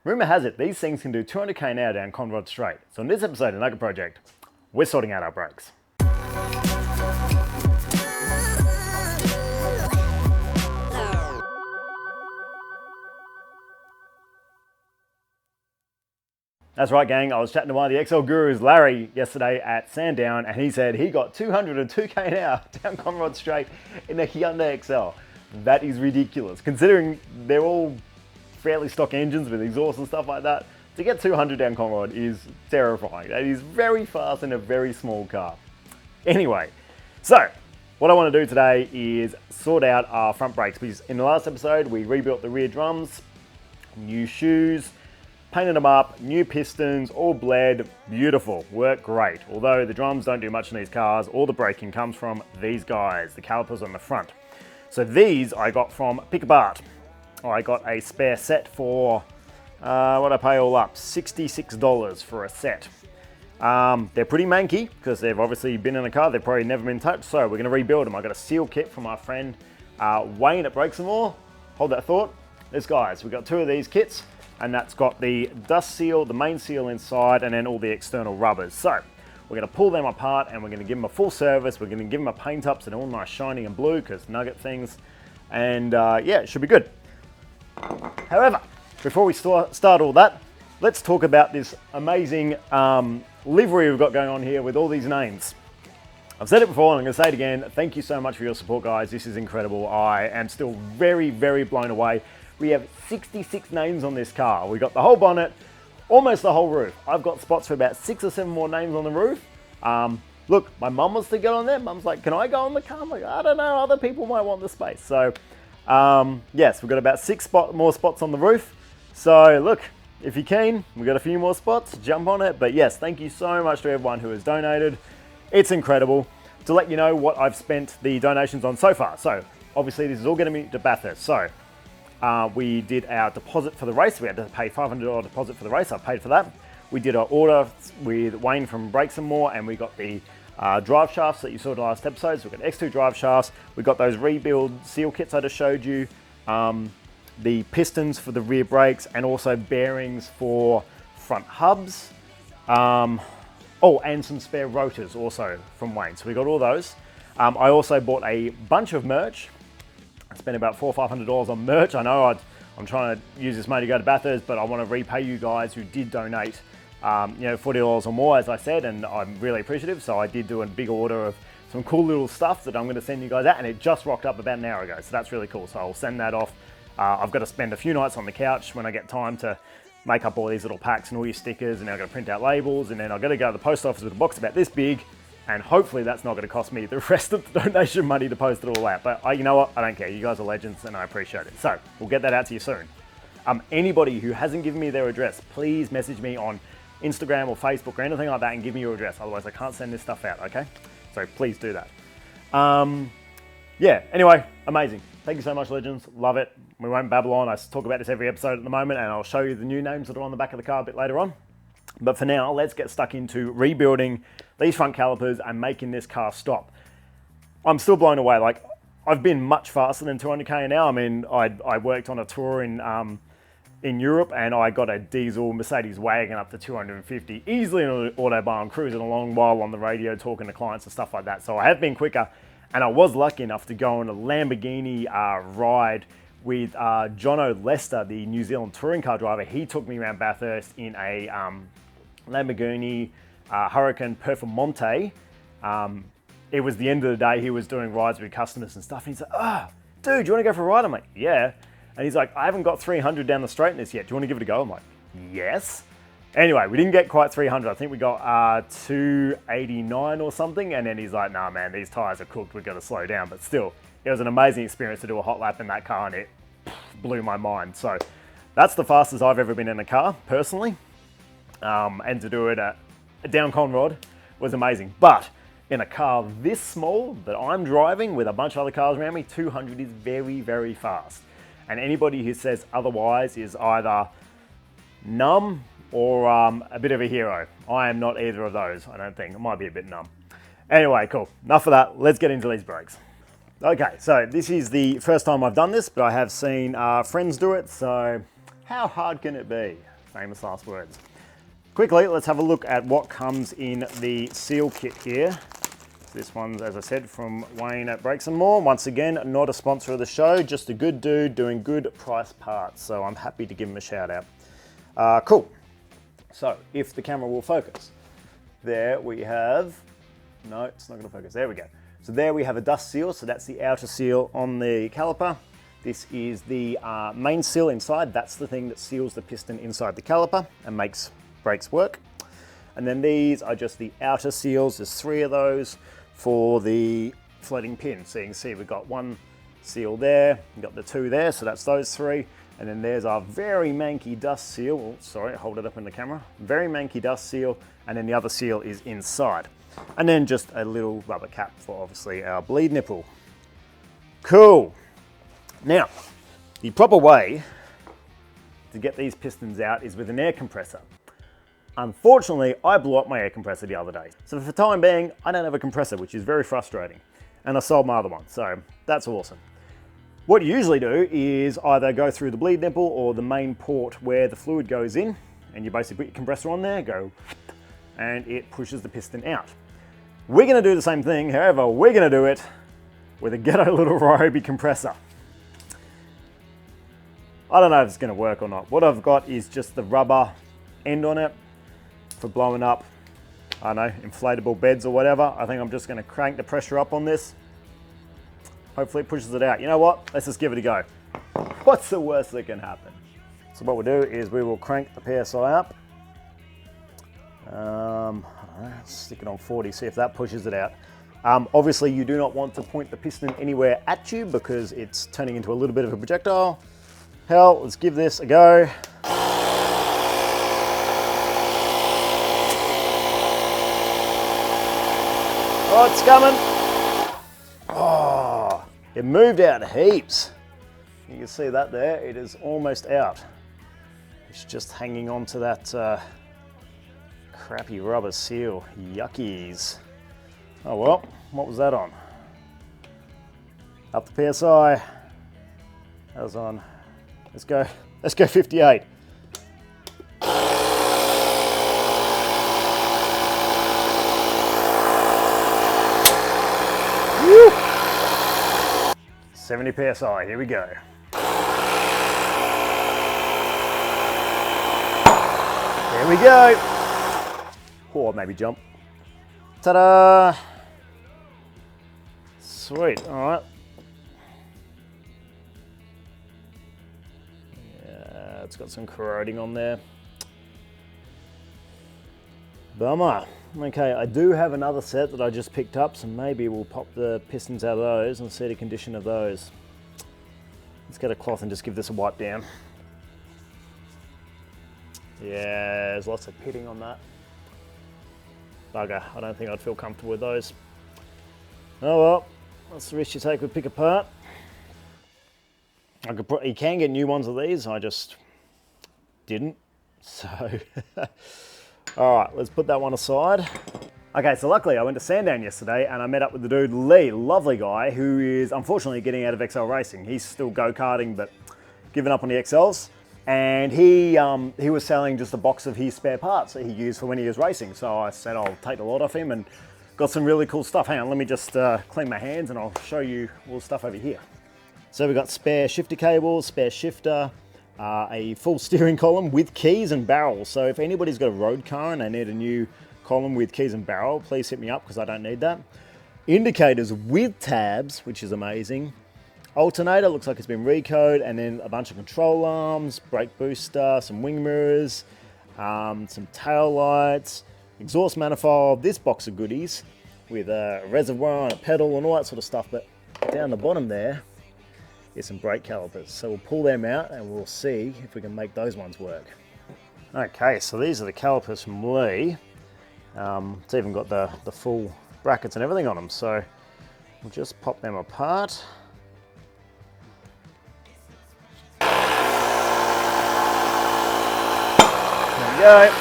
Rumour has it, these things can do 200k an hour down Conrod Straight. So in this episode of Nugget Project, we're sorting out our brakes. That's right, gang. I was chatting to one of the XL gurus, Larry, yesterday at Sandown, and he said he got 202k an hour down Conrod Straight in a Hyundai XL. That is ridiculous, considering they're all fairly stock engines with exhaust and stuff like that. To get 200 down Conrod is terrifying. That is very fast in a very small car. Anyway, so what I want to do today is sort out our front brakes, because in the last episode we rebuilt the rear drums, new shoes, painted them up, new pistons, all bled, beautiful, work great. Although the drums don't do much in these cars, all the braking comes from these guys, the calipers on the front. So these I got from Pick-a-Bart. I got a spare set for, what I pay all up, $66 for a set. They're pretty manky because they've obviously been in a car, they've probably never been touched, so we're going to rebuild them. I got a seal kit from our friend Wayne at Brakes & More. Hold that thought. This guys, we've got two of these kits, and that's got the dust seal, the main seal inside, and then all the external rubbers. So we're going to pull them apart and we're going to give them a full service. We're going to give them a paint up so they're all nice shiny and blue because Nugget things, and yeah, it should be good. However, before we start all that, let's talk about this amazing livery we've got going on here with all these names. I've said it before and I'm going to say it again. Thank you so much for your support, guys. This is incredible. I am still very, very blown away. We have 66 names on this car. We got the whole bonnet, almost the whole roof. I've got spots for about 6 or 7 more names on the roof. Look, my mum wants to get on there. Mum's like, can I go on the car? I'm like, I don't know, other people might want the space. So yes, we've got about 6 more spots on the roof. So look, if you're keen, we've got a few more spots, jump on it. But yes, thank you so much to everyone who has donated. It's incredible. To let you know what I've spent the donations on so far. So obviously this is all going to be to Bathurst. So we did our deposit for the race. We had to pay $500 deposit for the race. I paid for that. We did our order with Wayne from Brakes & More, and we got the drive shafts that you saw in the last episode. So we got X2 drive shafts. We got those rebuild seal kits I just showed you. The pistons for the rear brakes, and also bearings for front hubs. Oh, and some spare rotors also from Wayne. So we got all those. I also bought a bunch of merch. I spent about $400 or $500 on merch. I know I'm trying to use this money to go to Bathurst, but I want to repay you guys who did donate, $40 or more, as I said, and I'm really appreciative. So I did do a big order of some cool little stuff that I'm going to send you guys out, and it just rocked up about an hour ago. So that's really cool. So I'll send that off. I've got to spend a few nights on the couch when I get time to make up all these little packs and all your stickers, and then I've got to print out labels, and then I've got to go to the post office with a box about this big, and hopefully that's not going to cost me the rest of the donation money to post it all out. But you know what? I don't care. You guys are legends and I appreciate it. So we'll get that out to you soon. Anybody who hasn't given me their address, please message me on Instagram or Facebook or anything like that and give me your address. Otherwise I can't send this stuff out, okay? So please do that. Yeah, anyway, amazing. Thank you so much, legends. Love it. We won't babble on. I talk about this every episode at the moment, and I'll show you the new names that are on the back of the car a bit later on. But for now, let's get stuck into rebuilding these front calipers and making this car stop. I'm still blown away. Like, I've been much faster than 200k an hour. I mean, I worked on a tour in Europe, and I got a diesel Mercedes wagon up to 250 easily on an Autobahn, cruising along while on the radio talking to clients and stuff like that. So I have been quicker, and I was lucky enough to go on a Lamborghini ride with Jono Lester, the New Zealand touring car driver. He took me around Bathurst in a Lamborghini Huracan Performante. It was the end of the day. He was doing rides with customers and stuff. And he's like, oh, dude, do you want to go for a ride? I'm like, yeah. And he's like, I haven't got 300 down the straight in this yet. Do you want to give it a go? I'm like, yes. Anyway, we didn't get quite 300. I think we got 289 or something. And then he's like, nah, man, these tires are cooked. We've got to slow down. But still, it was an amazing experience to do a hot lap in that car, and it blew my mind. So that's the fastest I've ever been in a car, personally. And to do it down Conrod was amazing. But in a car this small that I'm driving with a bunch of other cars around me, 200 is very, very fast. And anybody who says otherwise is either numb or a bit of a hero. I am not either of those, I don't think. I might be a bit numb. Anyway, cool. Enough of that. Let's get into these brakes. Okay, so this is the first time I've done this, but I have seen friends do it, so how hard can it be? Famous last words. Quickly, let's have a look at what comes in the seal kit here. This one's, as I said, from Wayne at Brakes & More. Once again, not a sponsor of the show, just a good dude doing good price parts. So I'm happy to give him a shout out. Cool. So if the camera will focus, there we have, no, it's not going to focus. There we go. So there we have a dust seal. So that's the outer seal on the caliper. This is the main seal inside. That's the thing that seals the piston inside the caliper and makes brakes work. And then these are just the outer seals. There's 3 of those for the floating pin. So you can see we've got one seal there, we've got the 2 there, so that's those 3. And then there's our very manky dust seal. Oh, sorry, hold it up in the camera. Very manky dust seal, and then the other seal is inside. And then just a little rubber cap for obviously our bleed nipple. Cool. Now, the proper way to get these pistons out is with an air compressor. Unfortunately, I blew up my air compressor the other day. So for the time being, I don't have a compressor, which is very frustrating. And I sold my other one, so that's awesome. What you usually do is either go through the bleed nipple or the main port where the fluid goes in, and you basically put your compressor on there, go, and it pushes the piston out. We're gonna do the same thing, however, we're gonna do it with a ghetto little Ryobi compressor. I don't know if it's gonna work or not. What I've got is just the rubber end on it for blowing up, I don't know, inflatable beds or whatever. I think I'm just gonna crank the pressure up on this. Hopefully it pushes it out. You know what? Let's just give it a go. What's the worst that can happen? So what we'll do is we will crank the PSI up. I don't know, stick it on 40, see if that pushes it out. Obviously you do not want to point the piston anywhere at you because it's turning into a little bit of a projectile. Hell, let's give this a go. Oh, it's coming. Oh, it moved out heaps. You can see that there, it is almost out. It's just hanging on to that crappy rubber seal. Yuckies. Oh well, what was that on? Up the PSI. That was on. Let's go 58. Woo! 70 PSI, here we go. Here we go. Or maybe jump. Ta-da! Sweet, all right. Yeah, it's got some corroding on there. Bummer. Okay, I do have another set that I just picked up, so maybe we'll pop the pistons out of those and see the condition of those. Let's get a cloth and just give this a wipe down. Yeah, there's lots of pitting on that. Bugger, I don't think I'd feel comfortable with those. Oh well, that's the risk you take with pick apart. You can get new ones of these, I just didn't. So, all right, let's put that one aside. Okay, so luckily I went to Sandown yesterday and I met up with the dude Lee, lovely guy, who is unfortunately getting out of XL racing. He's still go-karting, but given up on the XLs. And he was selling just a box of his spare parts that he used for when he was racing. So I said I'll take the lot off him and got some really cool stuff. Hang on, let me just clean my hands and I'll show you all the stuff over here. So we've got spare shifter cables, spare shifter, a full steering column with keys and barrels. So if anybody's got a road car and they need a new column with keys and barrel, please hit me up because I don't need that. Indicators with tabs, which is amazing. Alternator, looks like it's been recode, and then a bunch of control arms, brake booster, some wing mirrors, some tail lights, exhaust manifold, this box of goodies with a reservoir and a pedal and all that sort of stuff. But down the bottom there is some brake calipers. So we'll pull them out and we'll see if we can make those ones work. Okay, so these are the calipers from Lee. It's even got the full brackets and everything on them. So we'll just pop them apart. Go.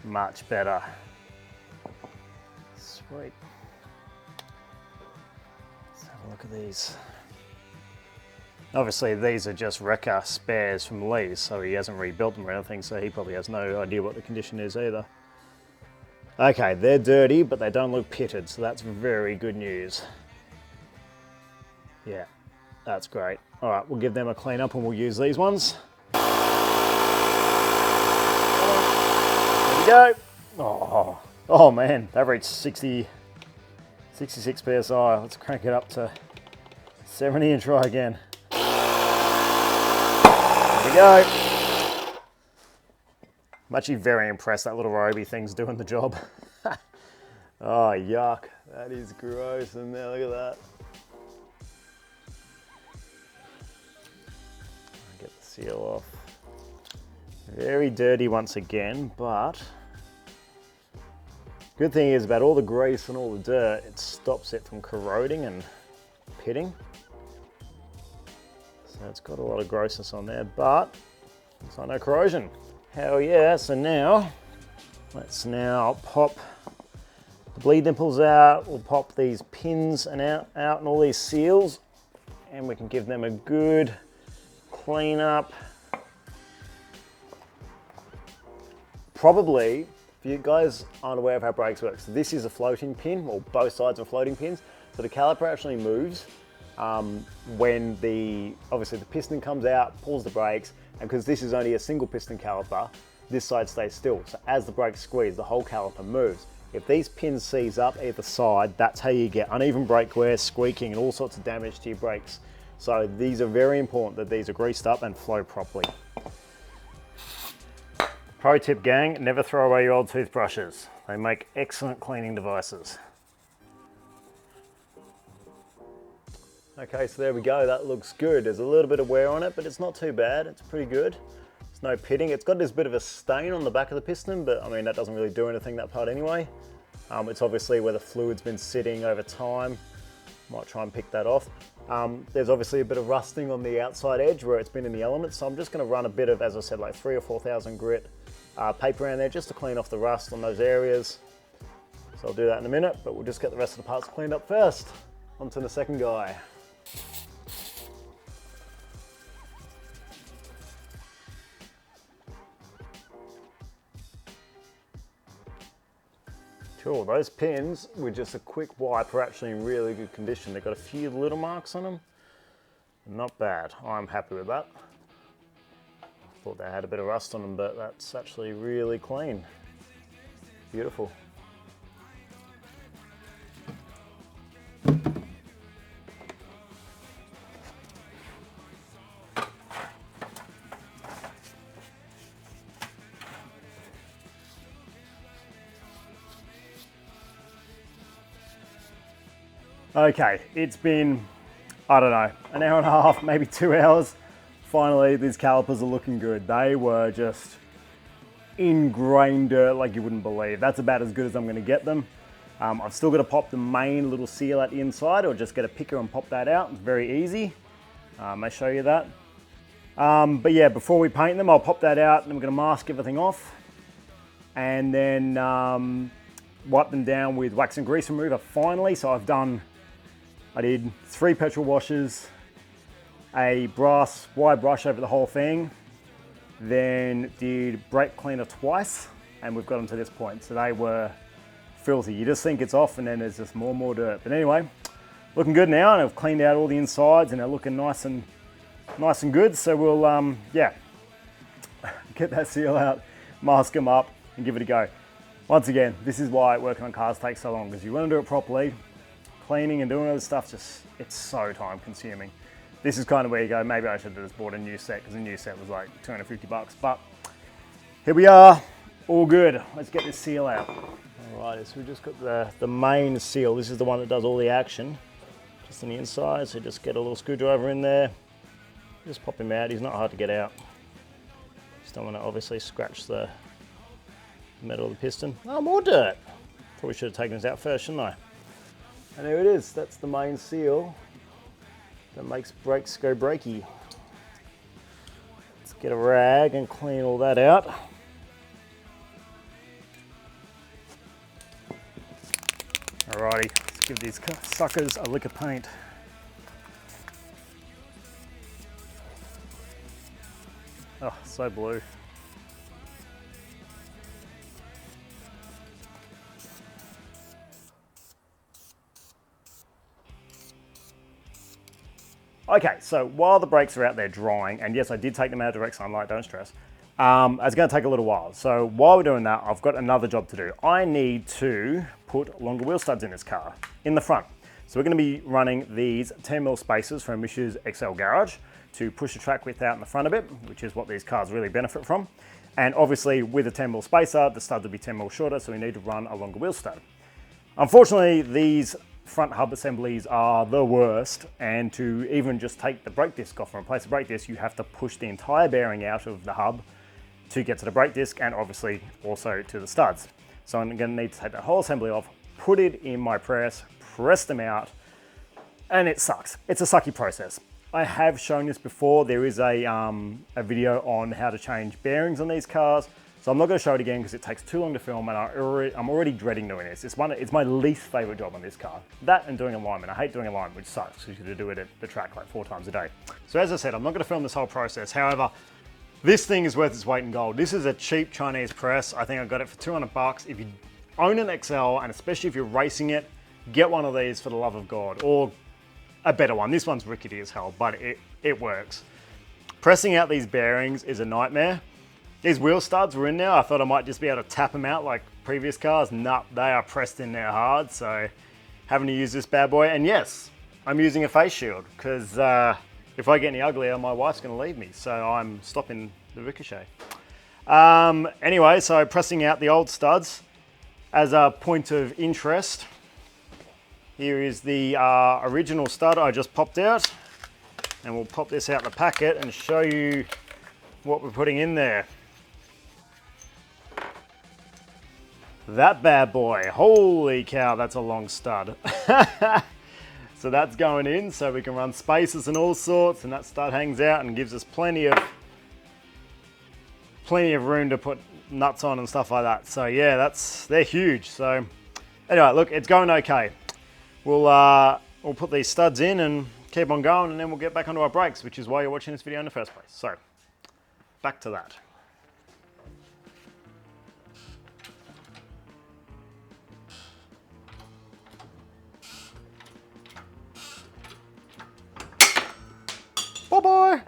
Much better. Sweet. Let's have a look at these. Obviously these are just wrecker spares from Lee's, so he hasn't rebuilt them or anything, so he probably has no idea what the condition is either. Okay, they're dirty, but they don't look pitted, so that's very good news. Yeah, that's great. All right, we'll give them a clean up and we'll use these ones. There we go. Oh man, they've reached 66 PSI. Let's crank it up to 70 and try again. There we go. I'm actually very impressed that little Roby thing's doing the job. Oh, yuck. That is gross. And there, look at that. Get the seal off. Very dirty once again, but good thing is about all the grease and all the dirt, it stops it from corroding and pitting. So it's got a lot of grossness on there, but it's not no corrosion. Hell yeah, so now, let's now pop the bleed nipples out, we'll pop these pins and out and all these seals, and we can give them a good clean up. Probably, if you guys aren't aware of how brakes work, so this is a floating pin, or both sides are floating pins, so the caliper actually moves when obviously the piston comes out, pulls the brakes, and because this is only a single piston caliper, this side stays still. So as the brakes squeeze, the whole caliper moves. If these pins seize up either side, that's how you get uneven brake wear, squeaking, and all sorts of damage to your brakes. So these are very important that these are greased up and flow properly. Pro tip gang, never throw away your old toothbrushes. They make excellent cleaning devices. Okay, so there we go, that looks good. There's a little bit of wear on it, but it's not too bad, it's pretty good. There's no pitting. It's got this bit of a stain on the back of the piston, but I mean, that doesn't really do anything, that part anyway. It's obviously where the fluid's been sitting over time. Might try and pick that off. There's obviously a bit of rusting on the outside edge where it's been in the elements, so I'm just gonna run a bit of, as I said, like 3,000 or 4,000 grit paper around there just to clean off the rust on those areas. So I'll do that in a minute, but we'll just get the rest of the parts cleaned up first. On to the second guy. Cool, those pins with just a quick wipe are actually in really good condition. They've got a few little marks on them. Not bad, I'm happy with that. Thought they had a bit of rust on them, but that's actually really clean. Beautiful. Okay, it's been, I don't know, an hour and a half, maybe 2 hours. Finally, these calipers are looking good. They were just ingrained dirt like you wouldn't believe. That's about as good as I'm gonna get them. I've still got to pop the main little seal at the inside, or just get a picker and pop that out. It's very easy. I may show you that. But yeah, before we paint them, I'll pop that out and I'm gonna mask everything off. And then wipe them down with wax and grease remover finally. So I did 3 petrol washers, a brass wide brush over the whole thing, then did brake cleaner twice, and we've got them to this point. So they were filthy. You just think it's off and then there's just more and more dirt. But anyway, looking good now, and I've cleaned out all the insides and they're looking nice and good. So we'll, yeah, get that seal out, mask them up and give it a go. Once again, this is why working on cars takes so long, because you want to do it properly. Cleaning and doing all this stuff, it's so time consuming. This is kind of where you go, maybe I should have just bought a new set, because the new set was like 250 bucks, but here we are, all good. Let's get this seal out. Alrighty, so we just got the main seal. This is the one that does all the action, just on the inside. So just get a little screwdriver in there, just pop him out. He's not hard to get out. Just don't want to obviously scratch the metal of the piston. Oh, more dirt. Probably should have taken this out first, shouldn't I? And there it is, that's the main seal that makes brakes go brakey. Let's get a rag and clean all that out. Alrighty, let's give these suckers a lick of paint. Oh, so blue. Okay, so while the brakes are out there drying, and yes, I did take them out of direct sunlight, don't stress, it's going to take a little while. So while we're doing that, I've got another job to do. I need to put longer wheel studs in this car, in the front. So we're going to be running these 10mm spacers from Mish's XL Garage to push the track width out in the front a bit, which is what these cars really benefit from. And obviously with a 10mm spacer, the studs will be 10mm shorter, so we need to run a longer wheel stud. Unfortunately, these front hub assemblies are the worst, and to even just take the brake disc off and replace the brake disc, you have to push the entire bearing out of the hub to get to the brake disc and obviously also to the studs. So I'm going to need to take that whole assembly off, put it in my press them out, and it sucks. It's a sucky process. I have shown this before. There is a video on how to change bearings on these cars. So I'm not going to show it again because it takes too long to film, and I'm already dreading doing this. It's my least favorite job on this car. That and doing alignment. I hate doing alignment, which sucks because you have to do it at the track like 4 times a day. So as I said, I'm not going to film this whole process. However, this thing is worth its weight in gold. This is a cheap Chinese press. I think I got it for 200 bucks. If you own an XL, and especially if you're racing it, get one of these for the love of God, or a better one. This one's rickety as hell, but it works. Pressing out these bearings is a nightmare. These wheel studs were in there. I thought I might just be able to tap them out like previous cars. Nope, they are pressed in there hard, so having to use this bad boy. And yes, I'm using a face shield because if I get any uglier, my wife's going to leave me, so I'm stopping the ricochet. Anyway, so pressing out the old studs. As a point of interest, here is the original stud I just popped out, and we'll pop this out the packet and show you what we're putting in there. That bad boy, holy cow, that's a long stud. So that's going in so we can run spacers and all sorts, and that stud hangs out and gives us plenty of room to put nuts on and stuff like that. So yeah, they're huge. So anyway, look, it's going okay. We'll put these studs in and keep on going, and then we'll get back onto our brakes, which is why you're watching this video in the first place. So back to that. Bye-bye.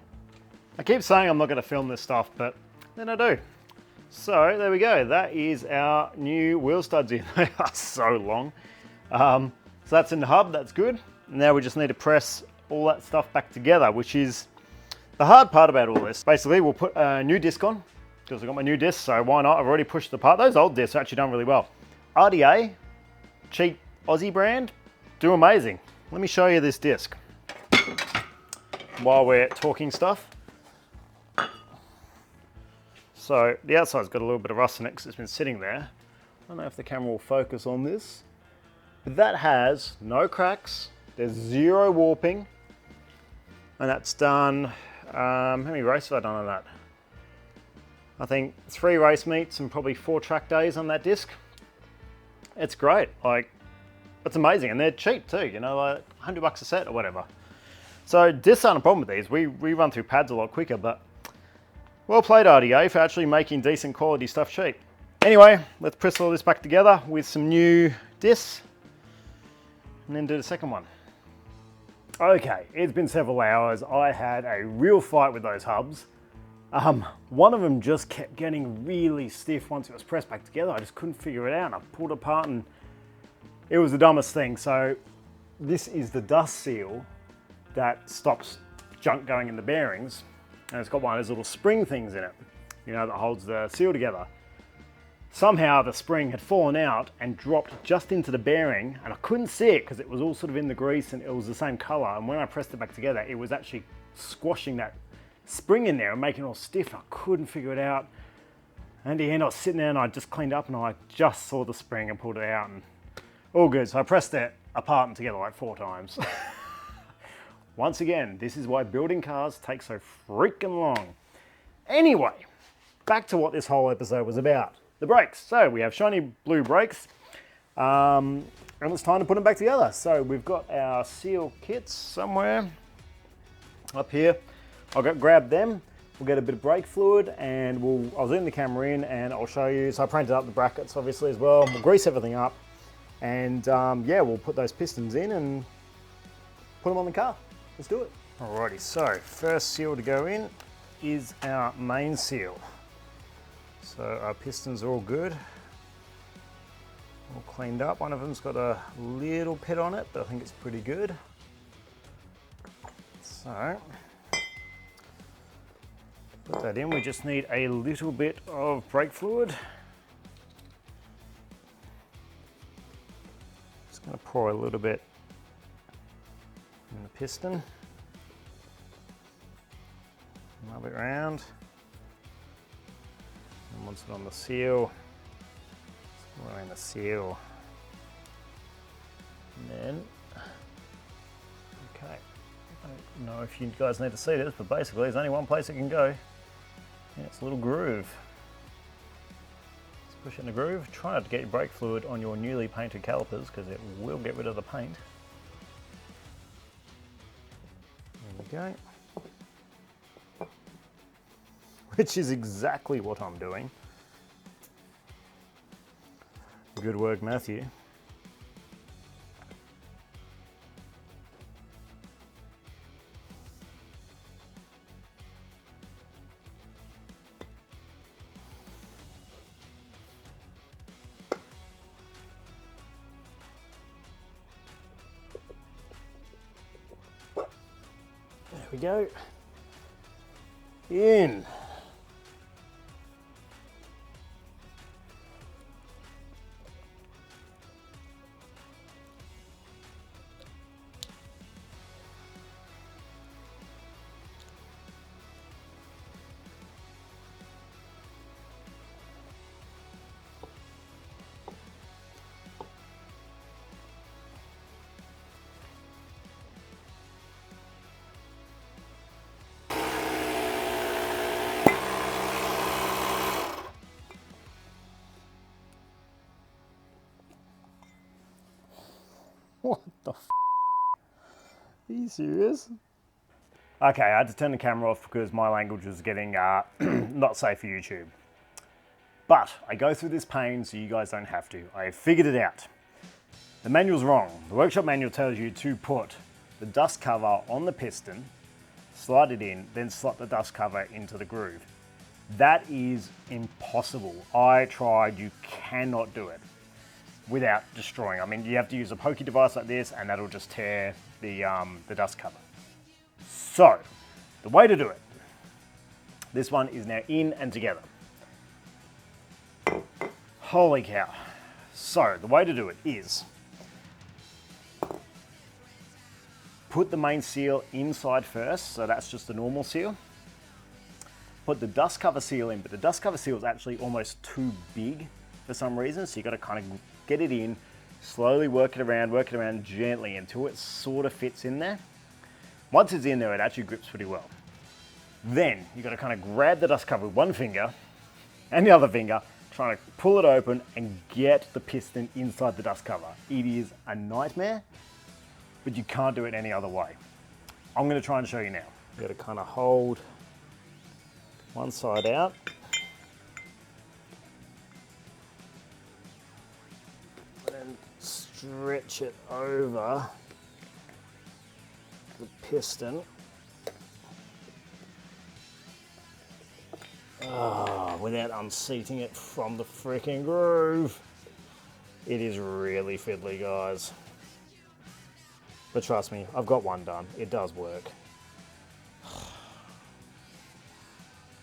I keep saying I'm not going to film this stuff, but then I do. So there we go. That is our new wheel studs in. They are so long. So that's in the hub. That's good. Now we just need to press all that stuff back together, which is the hard part about all this. Basically, we'll put a new disc on because I've got my new disc, so why not? I've already pushed the part. Those old discs are actually done really well. RDA, cheap Aussie brand, do amazing. Let me show you this disc while we're talking stuff. So the outside's got a little bit of rust in it because it's been sitting there. I don't know if the camera will focus on this, but that has no cracks. There's zero warping, and that's done, how many races have I done on that? I think 3 race meets and probably 4 track days on that disc. It's great, like, it's amazing, and they're cheap too, you know, like 100 bucks a set or whatever. So discs aren't a problem with these. We run through pads a lot quicker, but well played RDA for actually making decent quality stuff cheap. Anyway, let's press all this back together with some new discs and then do the second one. Okay, it's been several hours. I had a real fight with those hubs. One of them just kept getting really stiff once it was pressed back together. I just couldn't figure it out. I pulled it apart and it was the dumbest thing. So this is the dust seal that stops junk going in the bearings. And it's got one of those little spring things in it, you know, that holds the seal together. Somehow the spring had fallen out and dropped just into the bearing, and I couldn't see it because it was all sort of in the grease and it was the same color. And when I pressed it back together, it was actually squashing that spring in there and making it all stiff. I couldn't figure it out. And in the end, I was sitting there and I just cleaned up and I just saw the spring and pulled it out and all good. So I pressed it apart and together like 4 times. Once again, this is why building cars take so freaking long. Anyway, back to what this whole episode was about. The brakes. So we have shiny blue brakes, and it's time to put them back together. So we've got our seal kits somewhere up here. I'll go grab them. we'll get a bit of brake fluid and I'll zoom the camera in and I'll show you. So I painted up the brackets obviously as well. We'll grease everything up and yeah, we'll put those pistons in and put them on the car. Let's do it. Alrighty, so first seal to go in is our main seal. So our pistons are all good. All cleaned up. One of them's got a little pit on it, but I think it's pretty good. So, put that in. We just need a little bit of brake fluid. Just going to pour a little bit in the piston. Rub it around. And once it's on the seal, around the seal, and then, okay, I don't know if you guys need to see this, but basically there's only one place it can go, and it's a little groove. Let's push it in the groove. Try not to get your brake fluid on your newly painted calipers because it will get rid of the paint. There we go. Which is exactly what I'm doing. Good work, Matthew. There we go. In. What the f***? Are you serious? Okay, I had to turn the camera off because my language was getting not safe for YouTube. But I go through this pain so you guys don't have to. I figured it out. The manual's wrong. The workshop manual tells you to put the dust cover on the piston, slide it in, then slot the dust cover into the groove. That is impossible. I tried, you cannot do it without destroying. I mean, you have to use a pokey device like this and that'll just tear the dust cover. So, the way to do it, this one is now in and together. Holy cow. So, the way to do it is put the main seal inside first, so that's just the normal seal. Put the dust cover seal in, but the dust cover seal is actually almost too big for some reason, so you got to kind of get it in, slowly work it around gently until it sort of fits in there. Once it's in there, it actually grips pretty well. Then you got to kind of grab the dust cover with one finger and the other finger, trying to pull it open and get the piston inside the dust cover. It is a nightmare, but you can't do it any other way. I'm going to try and show you now. You got to kind of hold one side out. And stretch it over the piston. Without unseating it from the freaking groove. It is really fiddly, guys. But trust me, I've got one done. It does work.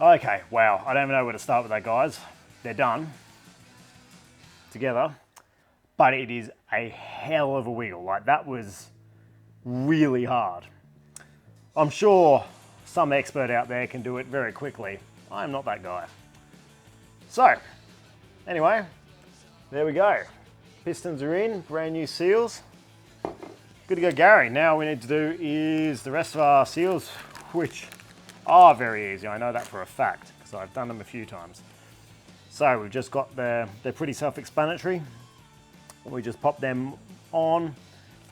Okay, wow. I don't even know where to start with that, guys. They're done together, but it is a hell of a wiggle. Like, that was really hard. I'm sure some expert out there can do it very quickly. I'm not that guy. So, anyway, there we go. Pistons are in, brand new seals. Good to go, Gary. Now all we need to do is the rest of our seals, which are very easy. I know that for a fact, because I've done them a few times. So we've just got they're pretty self-explanatory. We just pop them on,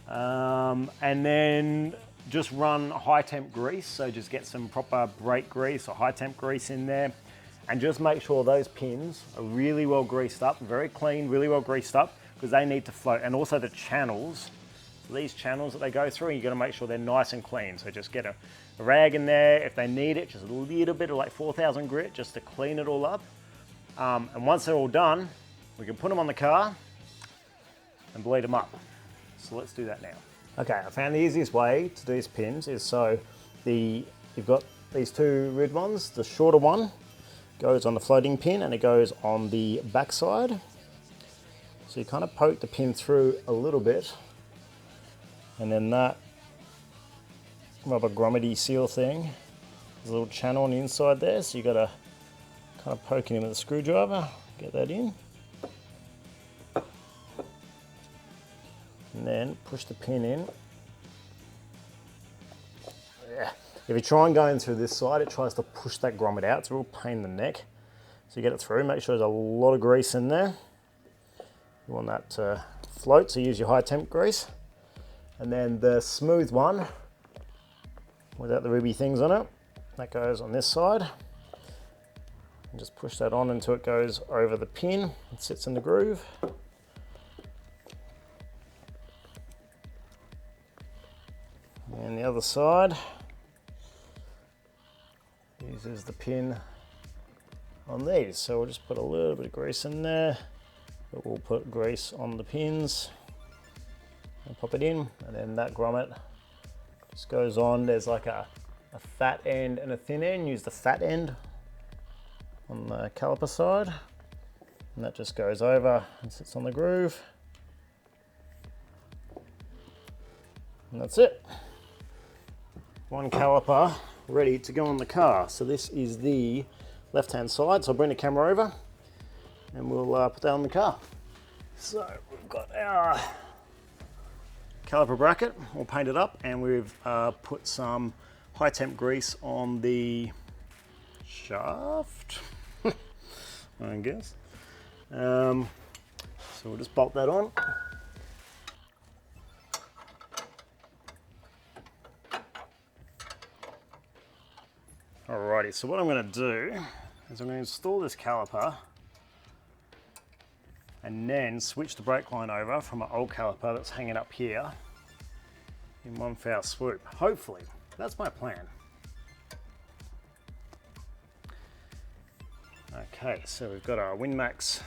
and then just run high temp grease. So just get some proper brake grease or high temp grease in there, and just make sure those pins are really well greased up, very clean, really well greased up, because they need to float. And also the channels, these channels that they go through, you got to make sure they're nice and clean. So just get a rag in there if they need it, just a little bit of like 4000 grit just to clean it all up. And once they're all done, we can put them on the car and bleed them up. So let's do that now. Okay, I found the easiest way to do these pins is you've got these two red ones. The shorter one goes on the floating pin and it goes on the back side. So you kind of poke the pin through a little bit, and then that rubber grommet seal thing, there's a little channel on the inside there, so you got to kind of poke it in with a screwdriver, get that in, and then push the pin in. Yeah. If you try and go in through this side, it tries to push that grommet out. It's a real pain in the neck. So you get it through, make sure there's a lot of grease in there. You want that to float, so use your high temp grease. And then the smooth one, without the ruby things on it, that goes on this side. And just push that on until it goes over the pin and sits in the groove. And the other side uses the pin on these. So we'll just put a little bit of grease in there, but we'll put grease on the pins and pop it in, and then that grommet just goes on. There's like a fat end and a thin end. Use the fat end on the caliper side, and that just goes over and sits on the groove. And that's it. One caliper ready to go on the car. So this is the left-hand side. So I'll bring the camera over and we'll put that on the car. So we've got our caliper bracket all painted up, and we've put some high temp grease on the shaft, I guess. So we'll just bolt that on. Alrighty, so what I'm going to do is I'm going to install this caliper and then switch the brake line over from an old caliper that's hanging up here in one foul swoop. Hopefully, that's my plan. Okay, so we've got our WinMax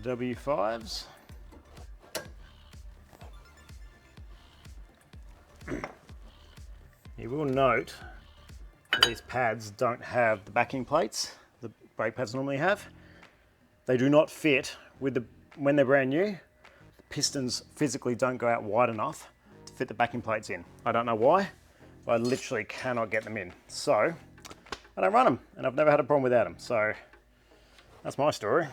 W5s. You will note that these pads don't have the backing plates the brake pads normally have. They do not fit with when they're brand new. The pistons physically don't go out wide enough to fit the backing plates in. I don't know why, but I literally cannot get them in. So I don't run them, and I've never had a problem without them. So that's my story.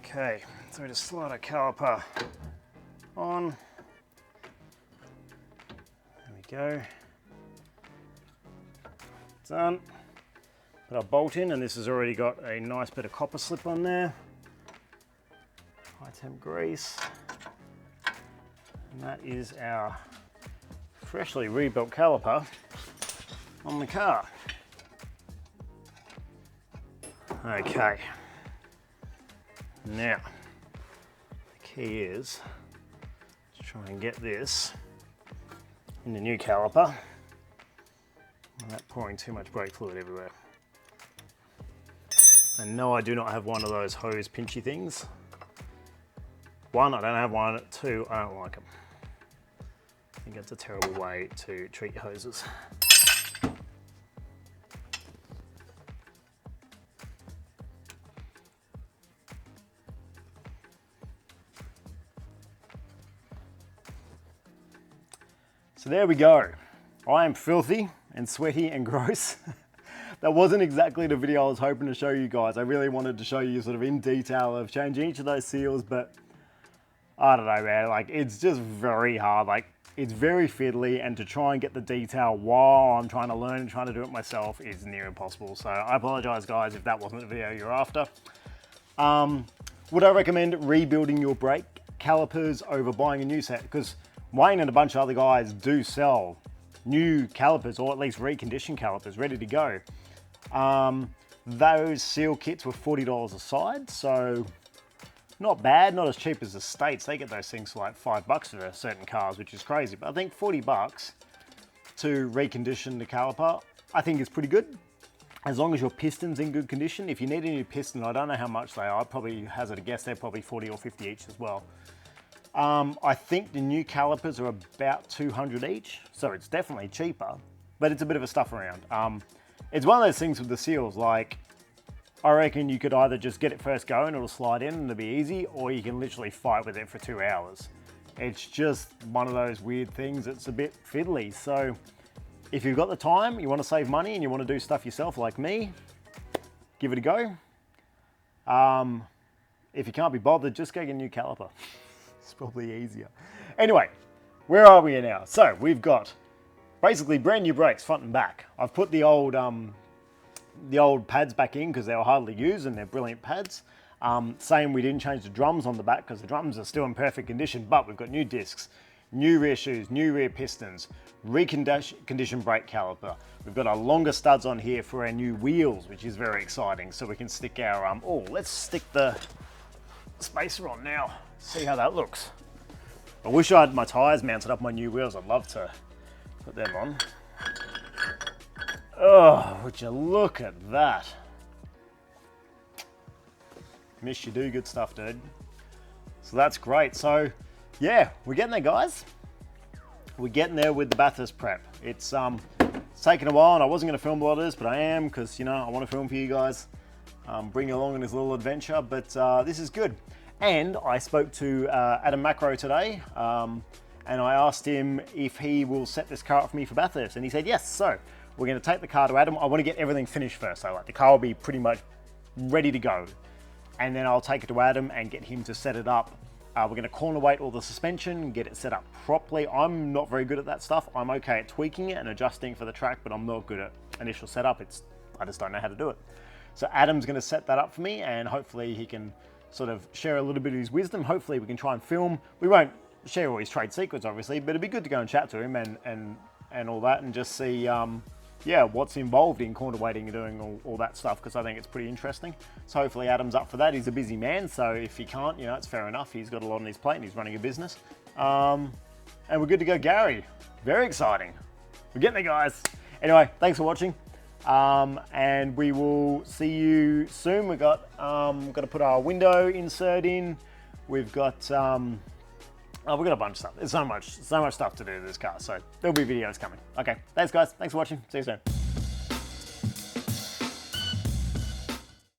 Okay, so we just slide our caliper on. There we go. Done. Put our bolt in, and this has already got a nice bit of copper slip on there. High temp grease. And that is our freshly rebuilt caliper on the car. Okay. Now, the key is to try and get this in the new caliper without pouring too much brake fluid everywhere. And no, I do not have one of those hose pinchy things. One, I don't have one. Two, I don't like them. I think it's a terrible way to treat your hoses. So there we go. I am filthy and sweaty and gross. That wasn't exactly the video I was hoping to show you guys. I really wanted to show you sort of in detail of changing each of those seals, but I don't know, man. Like, it's just very hard. Like, it's very fiddly, and to try and get the detail while I'm trying to learn and trying to do it myself is near impossible. So I apologize, guys, if that wasn't the video you're after. Would I recommend rebuilding your brake calipers over buying a new set? Because Wayne and a bunch of other guys do sell new calipers, or at least reconditioned calipers, ready to go. Those seal kits were $40 a side, so not bad, not as cheap as the States. They get those things for like $5 for certain cars, which is crazy. But I think $40 to recondition the caliper, I think is pretty good. As long as your piston's in good condition. If you need a new piston, I don't know how much they are. I'd probably hazard a guess they're probably 40 or 50 each as well. I think the new calipers are about 200 each, so it's definitely cheaper, but it's a bit of a stuff around. It's one of those things with the seals, like, I reckon you could either just get it first go and it'll slide in and it'll be easy, or you can literally fight with it for 2 hours. It's just one of those weird things that's a bit fiddly. So if you've got the time, you want to save money and you want to do stuff yourself like me, give it a go. If you can't be bothered, just go get a new caliper. It's probably easier. Anyway, where are we now? So we've got basically brand new brakes front and back. I've put the old pads back in because they were hardly used and they're brilliant pads. Same, we didn't change the drums on the back because the drums are still in perfect condition, but we've got new discs, new rear shoes, new rear pistons, reconditioned brake caliper. We've got our longer studs on here for our new wheels, which is very exciting. So we can stick our, let's stick the spacer on now. See how that looks. I wish I had my tires mounted up my new wheels. I'd love to put them on. Oh, would you look at that? Miss you do good stuff, dude. So that's great. So yeah, we're getting there, guys. We're getting there with the Bathurst prep. It's taken a while, and I wasn't going to film a lot of this, but I am, because, you know, I want to film for you guys, bring you along on this little adventure. But this is good. And I spoke to Adam Macro today, and I asked him if he will set this car up for me for Bathurst, and he said yes. So we're going to take the car to Adam. I want to get everything finished first. So like the car will be pretty much ready to go, and then I'll take it to Adam and get him to set it up. We're going to corner weight all the suspension, get it set up properly. I'm not very good at that stuff. I'm okay at tweaking it and adjusting for the track, but I'm not good at initial setup. I just don't know how to do it. So Adam's going to set that up for me, and hopefully he can sort of share a little bit of his wisdom. Hopefully we can try and film. We won't share all his trade secrets, obviously, but it'd be good to go and chat to him and all that, and just see yeah, what's involved in corner weighting and doing all that stuff, because I think it's pretty interesting. So hopefully Adam's up for that. He's a busy man, so if he can't, you know, it's fair enough. He's got a lot on his plate and he's running a business. And we're good to go, Gary. Very exciting. We're getting there, guys. Anyway, thanks for watching. And we will see you soon. We've got to put our window insert in. We've got we've got a bunch of stuff. There's so much stuff to do to this car. So there'll be videos coming. Okay, thanks guys. Thanks for watching. See you soon.